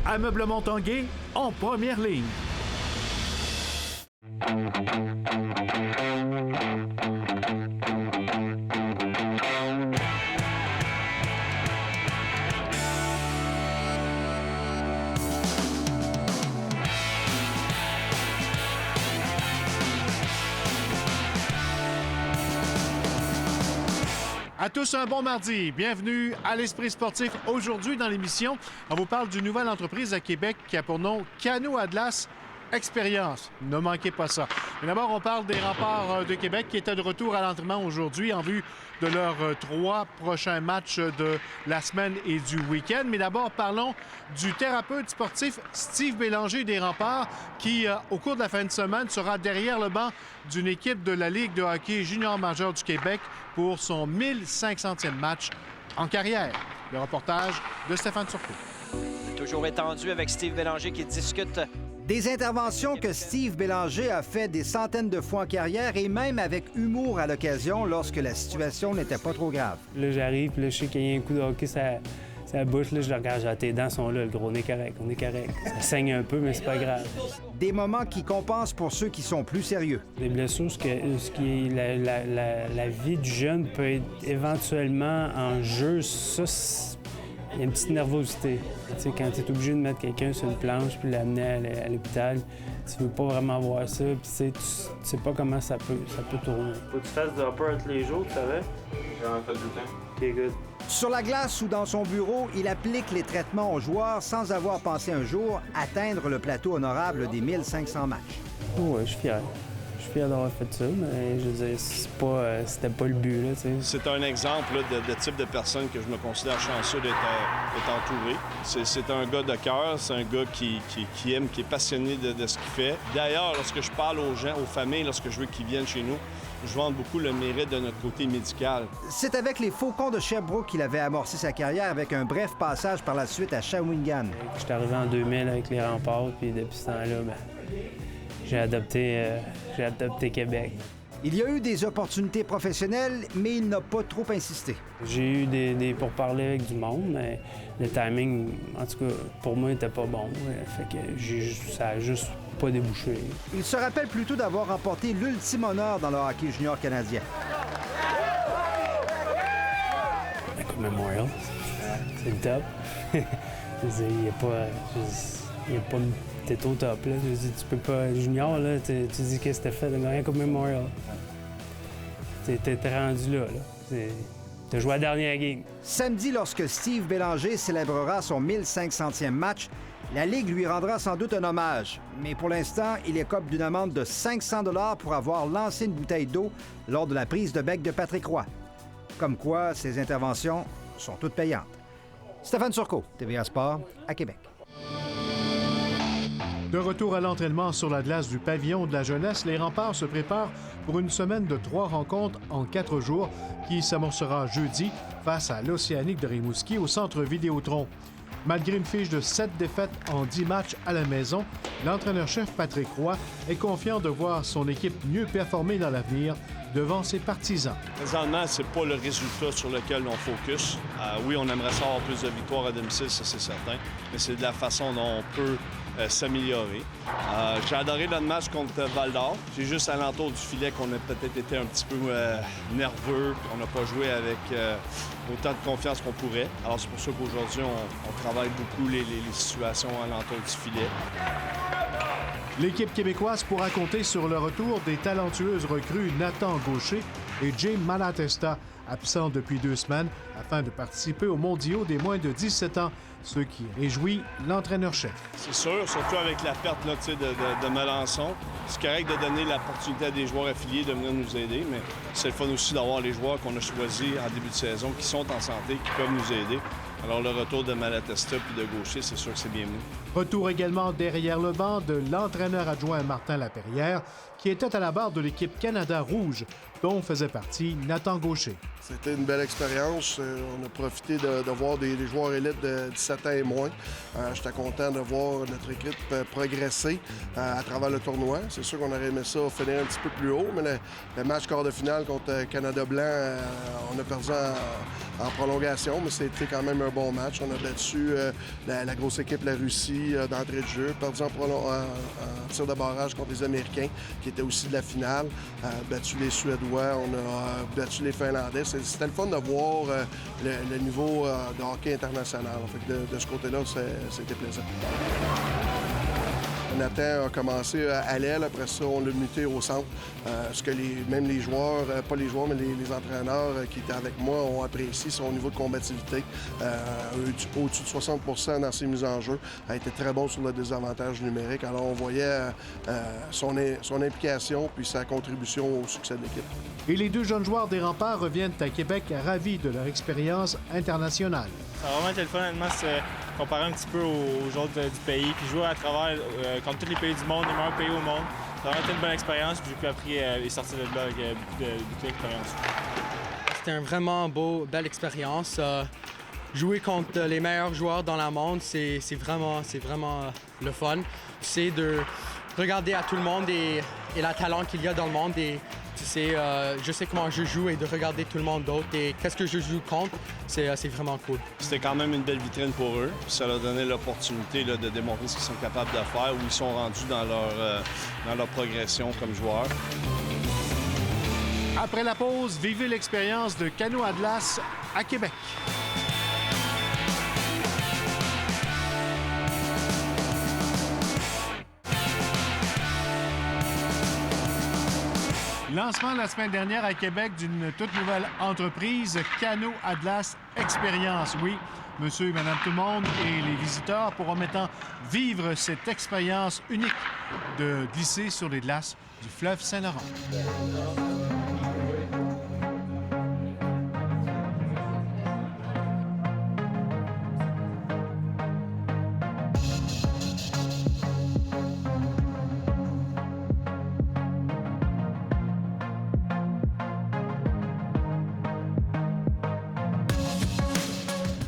Ameublement Tanguay en première ligne. À tous un bon mardi. Bienvenue à l'Esprit sportif. Aujourd'hui, dans l'émission, on vous parle d'une nouvelle entreprise à Québec qui a pour nom Cano Atlas Expérience. Ne manquez pas ça. Mais d'abord, on parle des Remparts de Québec qui étaient de retour à l'entraînement aujourd'hui en vue de leurs 3 prochains matchs de la semaine et du week-end. Mais d'abord, parlons du thérapeute sportif Steve Bélanger des Remparts qui, au cours de la fin de semaine, sera derrière le banc d'une équipe de la Ligue de hockey junior majeur du Québec pour son 1500e match en carrière. Le reportage de Stéphane Turcot. Toujours étendu avec Steve Bélanger qui discute. Des interventions que Steve Bélanger a fait des centaines de fois en carrière et même avec humour à l'occasion lorsque la situation n'était pas trop grave. Là, j'arrive, puis là, je sais qu'il y a un coup de hockey, ça bouche, là, je le regarde, genre, tes dents sont là, le gros, on est correct. Ça saigne un peu, mais c'est pas grave. Des moments qui compensent pour ceux qui sont plus sérieux. Les blessures, ce qui est la vie du jeune peut être éventuellement en jeu, ça, il y a une petite nervosité. Tu sais, quand tu es obligé de mettre quelqu'un sur une planche puis l'amener à l'hôpital, tu veux pas vraiment voir ça, puis tu sais pas comment ça peut tourner. Faut que tu fasses de upper tous les jours, tu savais? J'en ai fait tout le temps. OK, good. Sur la glace ou dans son bureau, il applique les traitements aux joueurs sans avoir pensé un jour atteindre le plateau honorable des 1500 matchs. Oui, je suis fier. Je suis fier d'avoir fait ça, mais je veux dire, c'était pas le but, là, tu sais. C'est un exemple là, de type de personne que je me considère chanceux d'être entouré. C'est un gars de cœur, c'est un gars qui aime, qui est passionné de ce qu'il fait. D'ailleurs, lorsque je parle aux gens, aux familles, lorsque je veux qu'ils viennent chez nous, je vante beaucoup le mérite de notre côté médical. C'est avec les Faucons de Sherbrooke qu'il avait amorcé sa carrière avec un bref passage par la suite à Shawinigan. Je suis arrivé en 2000 avec les Remparts, puis depuis ce temps-là, j'ai adopté Québec. Il y a eu des opportunités professionnelles, mais il n'a pas trop insisté. J'ai eu des pourparlers avec du monde, mais le timing, en tout cas, pour moi, n'était pas bon. Fait que ça a juste pas débouché. Il se rappelle plutôt d'avoir remporté l'ultime honneur dans le hockey junior canadien. La Coupe Memorial, c'est le top. Il n'y a pas... T'es au top, là. Tu peux pas... Junior, là, tu dis qu'est-ce que t'as fait de gagner Coupe Memorial. T'es rendu là. T'as joué la dernière game. Samedi, lorsque Steve Bélanger célébrera son 1500e match, la Ligue lui rendra sans doute un hommage. Mais pour l'instant, il écope d'une amende de 500 $ pour avoir lancé une bouteille d'eau lors de la prise de bec de Patrick Roy. Comme quoi, ces interventions sont toutes payantes. Stéphane Turcot, TVA Sport, à Québec. De retour à l'entraînement sur la glace du pavillon de la jeunesse, les Remparts se préparent pour une semaine de 3 rencontres en 4 jours qui s'amorcera jeudi face à l'Océanique de Rimouski au centre Vidéotron. Malgré une fiche de 7 défaites en 10 matchs à la maison, l'entraîneur-chef Patrick Roy est confiant de voir son équipe mieux performer dans l'avenir devant ses partisans. Présentement, c'est pas le résultat sur lequel on focus. Oui, on aimerait ça avoir plus de victoires à domicile, ça c'est certain, mais c'est de la façon dont on peut s'améliorer. J'ai adoré notre match contre Val-d'Or. C'est juste à l'entour du filet qu'on a peut-être été un petit peu nerveux. On n'a pas joué avec autant de confiance qu'on pourrait. Alors c'est pour ça qu'aujourd'hui, on travaille beaucoup les situations à l'entour du filet. L'équipe québécoise pourra compter sur le retour des talentueuses recrues Nathan Gaucher et Jay Malatesta, absents depuis 2 semaines, afin de participer aux mondiaux des moins de 17 ans, ce qui réjouit l'entraîneur-chef. C'est sûr, surtout avec la perte là, de Melançon. C'est correct de donner l'opportunité à des joueurs affiliés de venir nous aider, mais c'est le fun aussi d'avoir les joueurs qu'on a choisis en début de saison, qui sont en santé, qui peuvent nous aider. Alors le retour de Malatesta puis de Gaucher, c'est sûr que c'est bienvenu. Retour également derrière le banc de l'entraîneur adjoint Martin Laperrière, qui était à la barre de l'équipe Canada Rouge dont faisait partie Nathan Gaucher. C'était une belle expérience. On a profité de voir des joueurs élites de 17 ans et moins. J'étais content de voir notre équipe progresser à travers le tournoi. C'est sûr qu'on aurait aimé ça finir un petit peu plus haut, mais le match quart de finale contre Canada Blanc, on a perdu en prolongation, mais c'était quand même un bon match. On a battu la grosse équipe, la Russie, d'entrée de jeu, perdu en tir de barrage contre les Américains, qui étaient aussi de la finale, battu les Suédois, on a battu les Finlandais. C'était le fun de voir le niveau de hockey international. Fait que de ce côté-là, c'était plaisant. Nathan a commencé à l'aile, après ça, on l'a muté au centre. Ce que même les joueurs, pas les joueurs, mais les entraîneurs qui étaient avec moi ont apprécié son niveau de combativité. Au-dessus de 60 % dans ses mises en jeu, a été très bon sur le désavantage numérique. Alors, on voyait son implication puis sa contribution au succès de l'équipe. Et les deux jeunes joueurs des Remparts reviennent à Québec ravis de leur expérience internationale. Ça a vraiment été le fun, honnêtement, c'est comparer un petit peu aux autres du pays, puis jouer à travers, contre tous les pays du monde, les meilleurs pays au monde. Ça a vraiment été une bonne expérience, puis j'ai pu appris et sortir de là avec beaucoup d'expérience. C'était une vraiment belle expérience. Jouer contre les meilleurs joueurs dans le monde, c'est vraiment le fun. C'est de regarder à tout le monde et le talent qu'il y a dans le monde. Et, je sais comment je joue et de regarder tout le monde d'autre et qu'est-ce que je joue contre, c'est vraiment cool. C'était quand même une belle vitrine pour eux. Ça leur donnait l'opportunité de démontrer ce qu'ils sont capables de faire, où ils sont rendus dans leur progression comme joueurs. Après la pause, vivez l'expérience de Canoë Atlas à Québec. Lancement la semaine dernière à Québec d'une toute nouvelle entreprise, Canoë Atlas Expérience. Oui, monsieur et madame tout le monde et les visiteurs pourront maintenant vivre cette expérience unique de glisser sur les glaces du fleuve Saint-Laurent.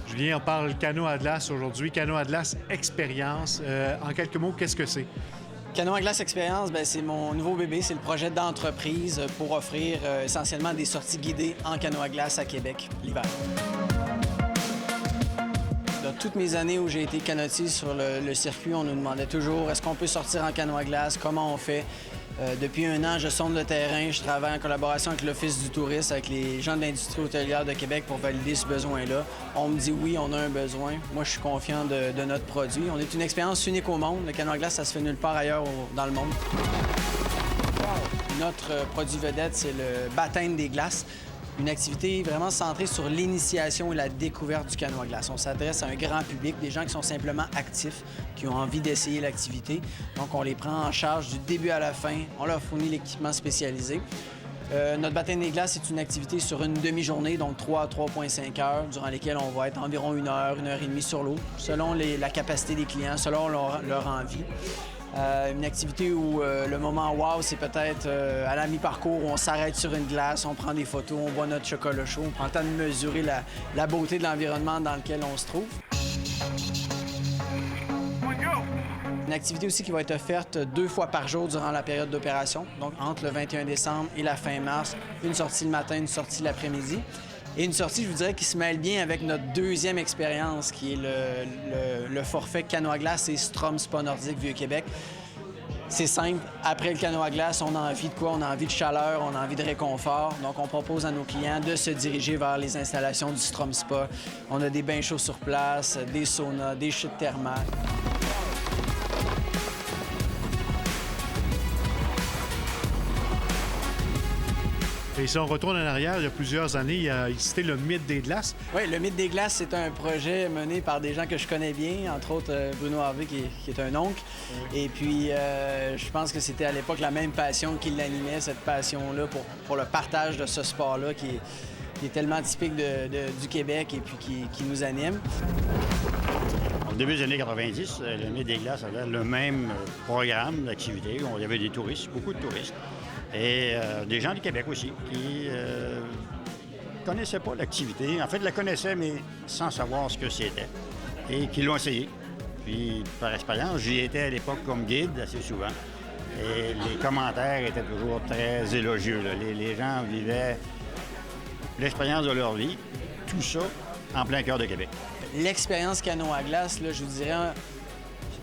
Julien, on parle Canoë Atlas aujourd'hui. Canoë Atlas Expérience. En quelques mots, qu'est-ce que c'est? Canoë Atlas Expérience, c'est mon nouveau bébé. C'est le projet d'entreprise pour offrir essentiellement des sorties guidées en canoë à glace à Québec l'hiver. Dans toutes mes années où j'ai été canotier sur le circuit, on nous demandait toujours est-ce qu'on peut sortir en canoë à glace, comment on fait. Depuis un an, je sonde le terrain, je travaille en collaboration avec l'Office du tourisme, avec les gens de l'industrie hôtelière de Québec pour valider ce besoin-là. On me dit oui, on a un besoin. Moi, je suis confiant de notre produit. On est une expérience unique au monde. Le canoë à glace, ça se fait nulle part ailleurs dans le monde. Notre produit vedette, c'est le baptême des glaces. Une activité vraiment centrée sur l'initiation et la découverte du canoë à glace. On s'adresse à un grand public, des gens qui sont simplement actifs, qui ont envie d'essayer l'activité. Donc, on les prend en charge du début à la fin. On leur fournit l'équipement spécialisé. Notre baptême des glaces, c'est une activité sur une demi-journée, donc 3 à 3,5 heures, durant lesquelles on va être environ 1 heure et demie sur l'eau, selon la capacité des clients, selon leur envie. Une activité où le moment wow, c'est peut-être à la mi-parcours où on s'arrête sur une glace, on prend des photos, on boit notre chocolat chaud, on prend le temps de mesurer la beauté de l'environnement dans lequel on se trouve. Une activité aussi qui va être offerte 2 fois par jour durant la période d'opération, donc entre le 21 décembre et la fin mars, une sortie le matin, une sortie l'après-midi. Et une sortie, je vous dirais, qui se mêle bien avec notre deuxième expérience, qui est le forfait canoë à glace et Strom Spa Nordique Vieux-Québec. C'est simple. Après le canoë à glace, on a envie de quoi? On a envie de chaleur, on a envie de réconfort. Donc, on propose à nos clients de se diriger vers les installations du Strom Spa. On a des bains chauds sur place, des saunas, des chutes thermales. Et si on retourne en arrière, il y a plusieurs années, il y a existé le Mythe des glaces. Oui, le Mythe des glaces, c'est un projet mené par des gens que je connais bien, entre autres Bruno Harvey, qui est un oncle. Et puis, je pense que c'était à l'époque la même passion qui l'animait, cette passion-là pour le partage de ce sport-là qui est tellement typique du Québec et puis qui nous anime. Au début des années 90, le Mythe des glaces avait le même programme d'activité. Il y avait des touristes, beaucoup de touristes. Et des gens du Québec aussi qui connaissaient pas l'activité. En fait, la connaissaient, mais sans savoir ce que c'était. Et qui l'ont essayé. Puis, par expérience, j'y étais à l'époque comme guide assez souvent. Et les commentaires étaient toujours très élogieux. Là. Les gens vivaient l'expérience de leur vie, tout ça en plein cœur de Québec. L'expérience canot à glace, là, je vous dirais,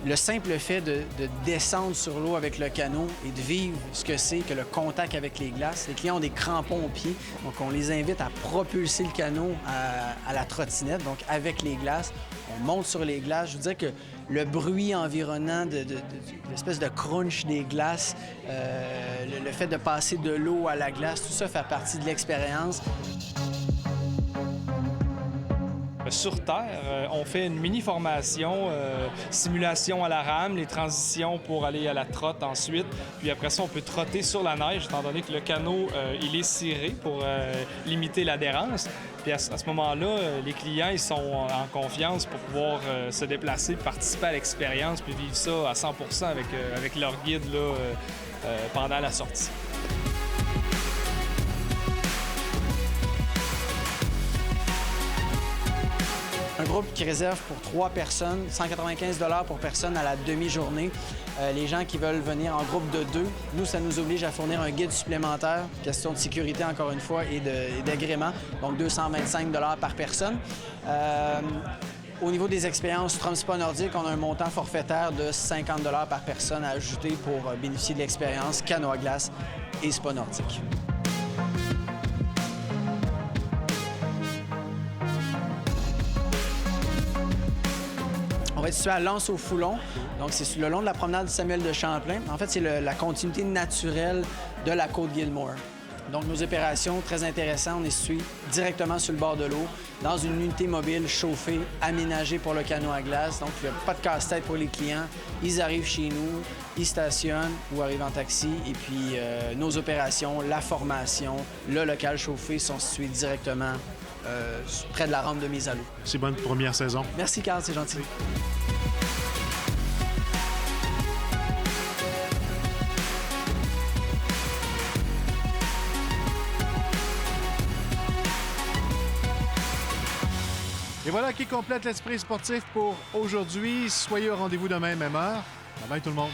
le simple fait de descendre sur l'eau avec le canot et de vivre ce que c'est que le contact avec les glaces. Les clients ont des crampons aux pieds, donc on les invite à propulser le canot à la trottinette, donc avec les glaces. On monte sur les glaces. Je vous dirais que le bruit environnant de l'espèce de crunch des glaces, le fait de passer de l'eau à la glace, tout ça fait partie de l'expérience. Sur Terre, on fait une mini-formation, simulation à la rame, les transitions pour aller à la trotte ensuite. Puis après ça, on peut trotter sur la neige, étant donné que le canot, il est ciré pour limiter l'adhérence. Puis à ce moment-là, les clients, ils sont en confiance pour pouvoir se déplacer, participer à l'expérience, puis vivre ça à 100 % avec leur guide là, pendant la sortie. Un groupe qui réserve pour 3 personnes, 195 $ pour personne à la demi-journée. Les gens qui veulent venir en groupe de 2, nous, ça nous oblige à fournir un guide supplémentaire, question de sécurité encore une fois et d'agrément, donc 225 $ par personne. Au niveau des expériences Tromspa nordique, on a un montant forfaitaire de 50 $ par personne à ajouter pour bénéficier de l'expérience canot à glace et spa nordique. On va être situé à L'Anse-au-Foulon. Donc, c'est le long de la promenade Samuel de Champlain. En fait, c'est la continuité naturelle de la côte Gilmore. Donc, nos opérations, très intéressantes, on est situé directement sur le bord de l'eau, dans une unité mobile chauffée, aménagée pour le canot à glace. Donc, il n'y a pas de casse-tête pour les clients. Ils arrivent chez nous, ils stationnent ou arrivent en taxi. Et puis, nos opérations, la formation, le local chauffé sont situés directement près de la rampe de mise à l'eau. C'est bonne première saison. Merci, Carl, c'est gentil. Et voilà qui complète l'esprit sportif pour aujourd'hui. Soyez au rendez-vous demain, même heure. Bye bye tout le monde.